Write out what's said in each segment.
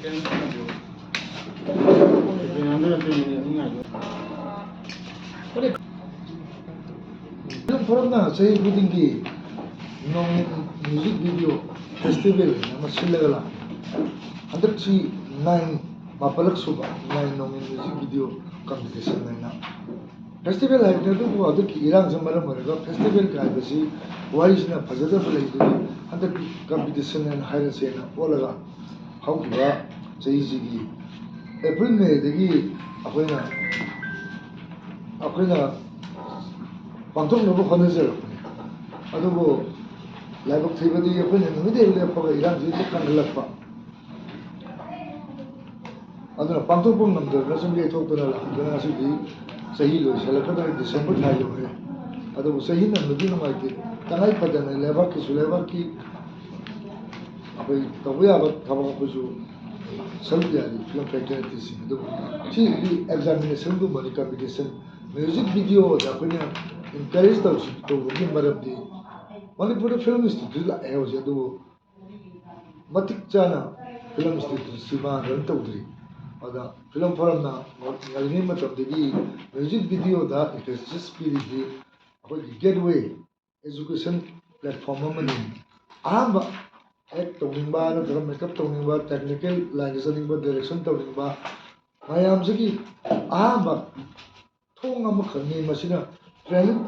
Forum saya tinggi, nong music video festival nama Silagala. Ada si 9 mapalak suba 9 nong music video competition na. Festival hai na tu ada ki irang samaram mereka festival ka basi wise na fajada pelai tu ada competition na hire se na olaga how kiba sei sigi April May degi akoina pangtong no khone se adugo laibak thibadi akoina numide le pa irang ji to kan lakpa aduna pangtong pum nam da rasum ge thok na la dana su di sahi lo salakada December thai lo re adu sahi na nudi no mai ki tangai padana lebar ki abai tabuya ba thaba ko su salbiya ni film fraternity si adu chi examination do mani competition music video da kunya encourage to gi marab di Manipur Film Institute la ayo je adu matik chana film institute sima ran tawdri ada film forum na ngalini matab degi music video da just spirit di akoi gateway education platform amani ahamba act tawingba na dara makeup tawingba technical line saningba direction tawingba mayam sigi ahamba thong am khani masina film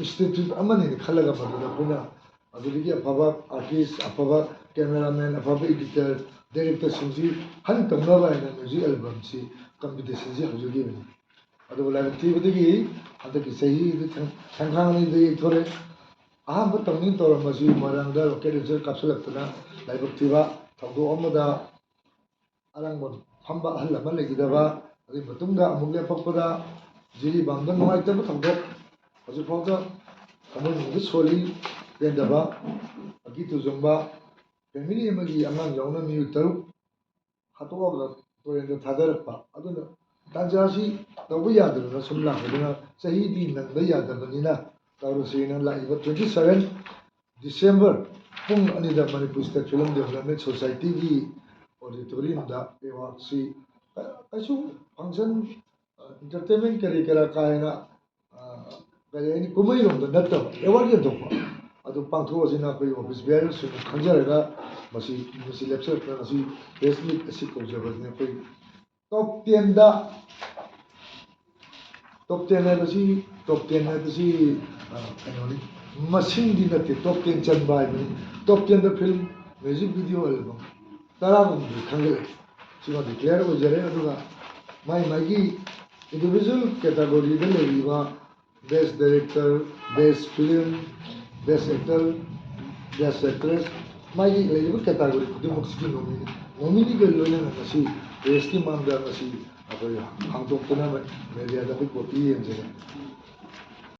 institute amani khalaga badala kuna aduligi afaba artist afaba cameraman afaba editor director sinji han tamnaba ina music album si competition si hajugi ni adu la activity adu ki sahi thangkhang ni de thore aham tamni tor masi marangda rocket research capsule tana live activa thawdo amada arangmon phamba hal ama legidaba adi matungda amugle pakpada jiri bangda noi ta thawdo aju phawda amon ni soli dendaba agi tu zumba family amagi amang yauna mi taru hatoga torenda thadarpa aduna tanjasi tawu yadru sumla haduna sahi di nangda yadabanina taurusina laiba 27 December pung anida Manipur State Film Development Society gi auditorium da ewaksi asu function entertainment kara kaina kare kumai rom da natta eward ya dokwa adu pangtho asina koi office bear su khanjaraga masi lecture na asi press meet asi ko jabane koi top 10 da top 10 na si top 10 na si kanoni masing di natte top 10 chan bai ni top 10 da film music video album tara mo khangale sima declare ho jare aduga mai gi individual category da lewa best director best film best actor best actress mai lewa category kudu moksi nomini ge loina na si best ki manda na si abai hangdok tana media da ko pi enje